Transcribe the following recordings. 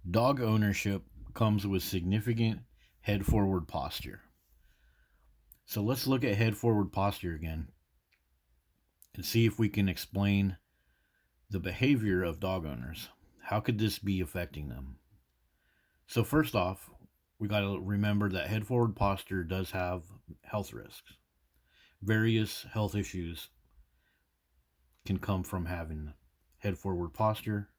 Dog ownership comes with significant head forward posture. So let's look at head forward posture again and see if we can explain the behavior of dog owners. How could this be affecting them? So, first off, we got to remember that head forward posture does have health risks. Various health issues can come from having head forward posture.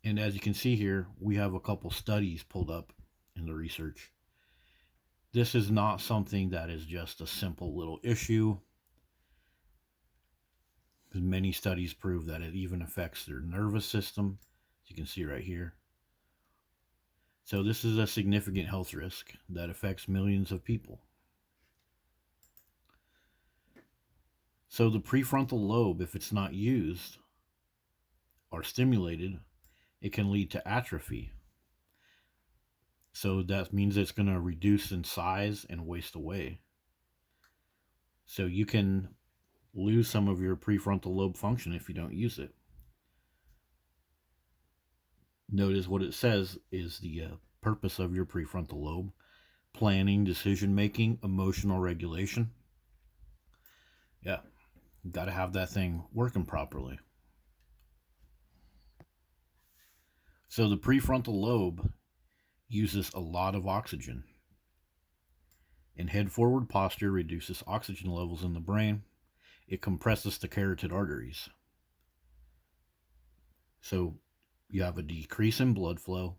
And as you can see here, we have a couple studies pulled up in the research. This is not something that is just a simple little issue, because many studies prove that it even affects their nervous system, as you can see right here. So this is a significant health risk that affects millions of people. So the prefrontal lobe, if it's not used or stimulated, it can lead to atrophy. So that means it's going to reduce in size and waste away. So you can lose some of your prefrontal lobe function if you don't use it. Notice what it says is the purpose of your prefrontal lobe: planning, decision making, emotional regulation. Yeah, you got to have that thing working properly. So the prefrontal lobe uses a lot of oxygen, and head forward posture reduces oxygen levels in the brain. It compresses the carotid arteries. So you have a decrease in blood flow,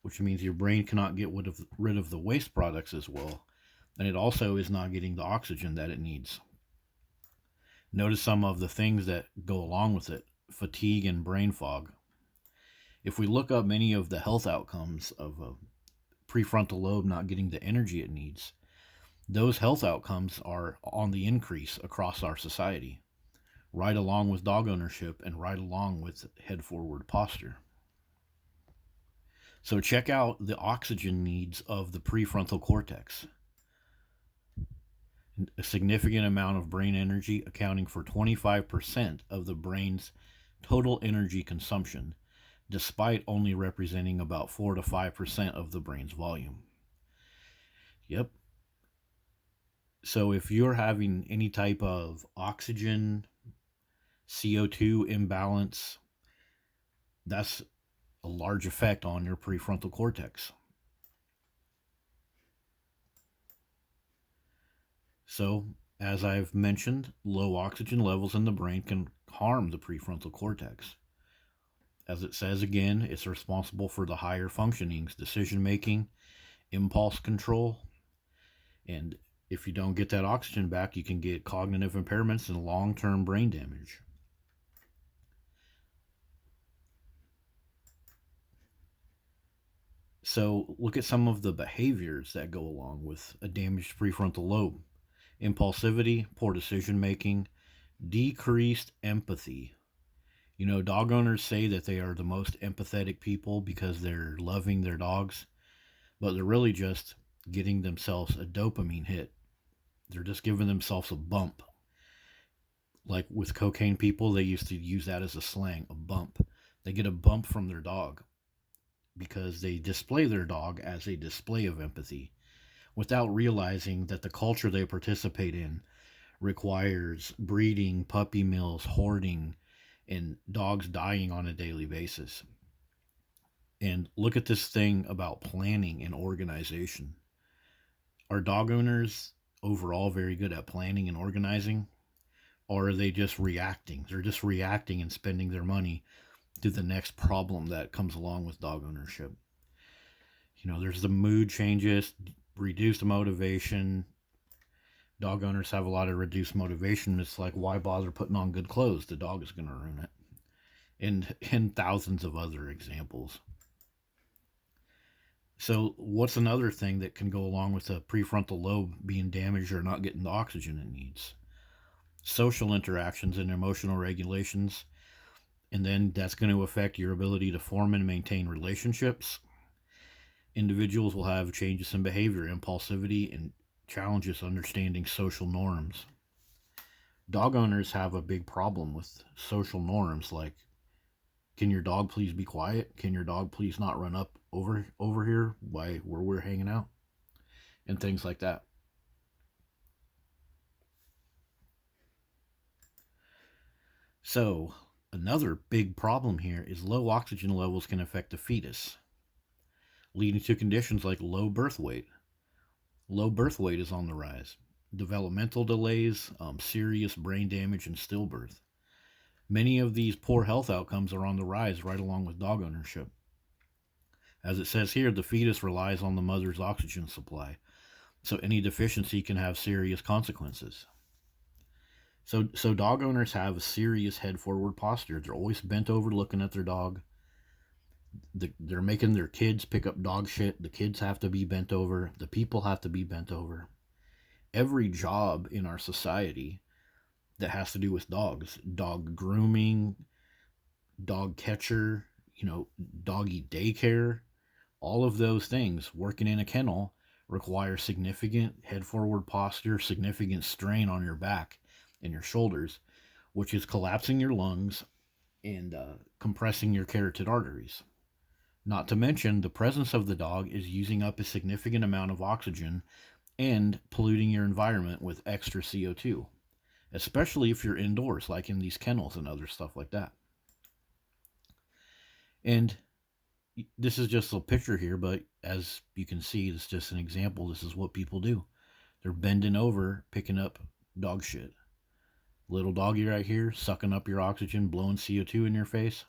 which means your brain cannot get rid of the waste products as well, and it also is not getting the oxygen that it needs. Notice some of the things that go along with it: fatigue and brain fog. If we look up many of the health outcomes of a prefrontal lobe not getting the energy it needs, those health outcomes are on the increase across our society, right along with dog ownership and right along with head forward posture. So check out the oxygen needs of the prefrontal cortex. A significant amount of brain energy, accounting for 25% of the brain's total energy consumption, despite only representing about 4 to 5% of the brain's volume. Yep. So if you're having any type of oxygen, CO2 imbalance, that's a large effect on your prefrontal cortex. So, as I've mentioned, low oxygen levels in the brain can harm the prefrontal cortex. As it says again, it's responsible for the higher functionings, decision making, impulse control, and if you don't get that oxygen back, you can get cognitive impairments and long-term brain damage. So look at some of the behaviors that go along with a damaged prefrontal lobe: impulsivity, poor decision making, decreased empathy. You know, dog owners say that they are the most empathetic people because they're loving their dogs, but they're really just getting themselves a dopamine hit. They're just giving themselves a bump. Like with cocaine people, they used to use that as a slang, a bump. They get a bump from their dog because they display their dog as a display of empathy without realizing that the culture they participate in requires breeding, puppy mills, hoarding, and dogs dying on a daily basis. And look at this thing about planning and organization. Are dog owners overall very good at planning and organizing? Or are they just reacting? They're just reacting and spending their money to the next problem that comes along with dog ownership. You know, there's the mood changes, reduced motivation. Dog owners have a lot of reduced motivation. It's like, why bother putting on good clothes? The dog is going to ruin it. And thousands of other examples. So, what's another thing that can go along with the prefrontal lobe being damaged or not getting the oxygen it needs? Social interactions and emotional regulations. And then that's going to affect your ability to form and maintain relationships. Individuals will have changes in behavior, impulsivity, and challenges understanding social norms. Dog owners have a big problem with social norms like Can your dog please be quiet? Can your dog please not run up over here where we're hanging out? And things like that. So, another big problem here is low oxygen levels can affect the fetus, leading to conditions like low birth weight. Low birth weight is on the rise. Developmental delays, serious brain damage, and stillbirth. Many of these poor health outcomes are on the rise right along with dog ownership. As it says here, the fetus relies on the mother's oxygen supply, so any deficiency can have serious consequences. So dog owners have a serious head forward posture. They're always bent over looking at their dog. They're making their kids pick up dog shit. The kids have to be bent over. The people have to be bent over. Every job in our society that has to do with dogs, dog grooming, dog catcher, doggy daycare, all of those things working in a kennel require significant head forward posture, significant strain on your back and your shoulders, which is collapsing your lungs and compressing your carotid arteries. Not to mention, the presence of the dog is using up a significant amount of oxygen and polluting your environment with extra CO2, especially if you're indoors, like in these kennels and other stuff like that. And this is just a picture here, but as you can see, it's just an example. This is what people do. They're bending over, picking up dog shit. Little doggy right here, sucking up your oxygen, blowing CO2 in your face.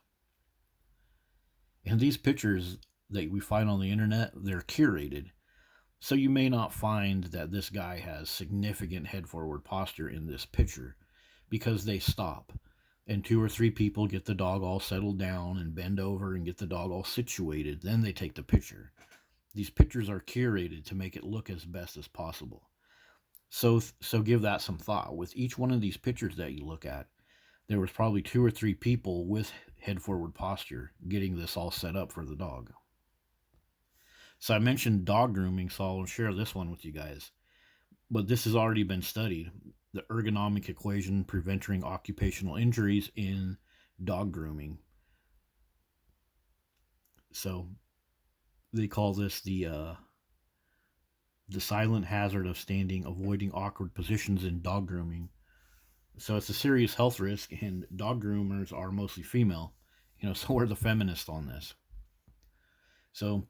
And these pictures that we find on the internet, they're curated. So you may not find that this guy has significant head forward posture in this picture because they stop and 2 or 3 people get the dog all settled down and bend over and get the dog all situated. Then they take the picture. These pictures are curated to make it look as best as possible. So give that some thought. With each one of these pictures that you look at, there was probably 2 or 3 people with head forward posture getting this all set up for the dog. So I mentioned dog grooming, so I'll share this one with you guys. But this has already been studied. The ergonomic equation preventing occupational injuries in dog grooming. So they call this the silent hazard of standing, avoiding awkward positions in dog grooming. So it's a serious health risk, and dog groomers are mostly female. So we're the feminists on this. So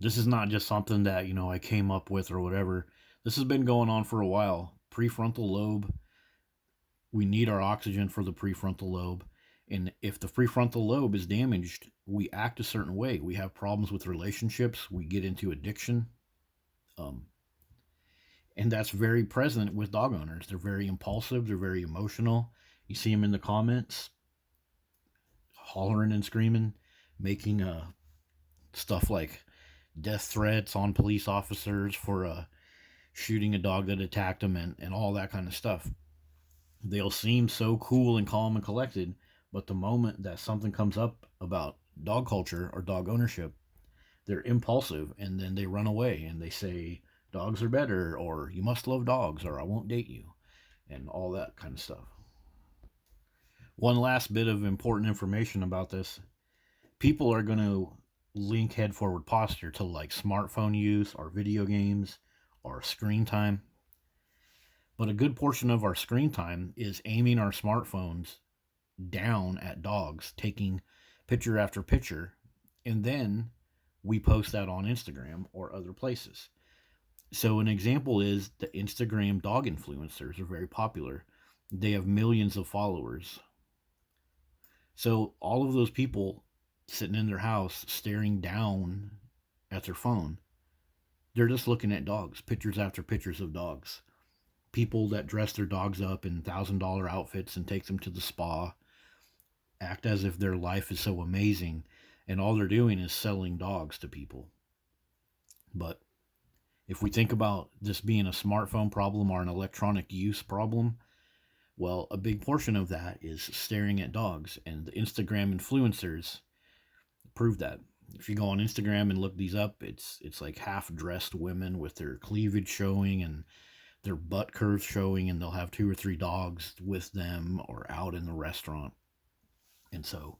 this is not just something that I came up with or whatever. This has been going on for a while. Prefrontal lobe. We need our oxygen for the prefrontal lobe. And if the prefrontal lobe is damaged, we act a certain way. We have problems with relationships. We get into addiction. And that's very present with dog owners. They're very impulsive. They're very emotional. You see them in the comments, hollering and screaming, making stuff like death threats on police officers for shooting a dog that attacked them and all that kind of stuff. They'll seem so cool and calm and collected, but the moment that something comes up about dog culture or dog ownership, they're impulsive and then they run away and they say dogs are better or you must love dogs or I won't date you and all that kind of stuff. One last bit of important information about this. People are going to link head forward posture to like smartphone use or video games or screen time. But a good portion of our screen time is aiming our smartphones down at dogs, taking picture after picture, and then we post that on Instagram or other places. So an example is the Instagram dog influencers are very popular. They have millions of followers. So all of those people sitting in their house staring down at their phone, they're just looking at dogs, pictures after pictures of dogs. People that dress their dogs up in $1,000 outfits and take them to the spa, act as if their life is so amazing, and all they're doing is selling dogs to people. But if we think about this being a smartphone problem or an electronic use problem, well, a big portion of that is staring at dogs, and the Instagram influencers prove that. If you go on Instagram and look these up, it's like half-dressed women with their cleavage showing and their butt curves showing, and they'll have 2 or 3 dogs with them or out in the restaurant. And so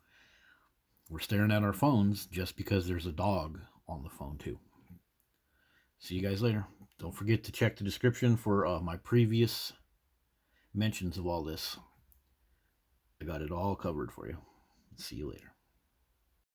We're staring at our phones just because there's a dog on the phone, too. See you guys later. Don't forget to check the description for my previous mentions of all this. I got it all covered for you. See you later.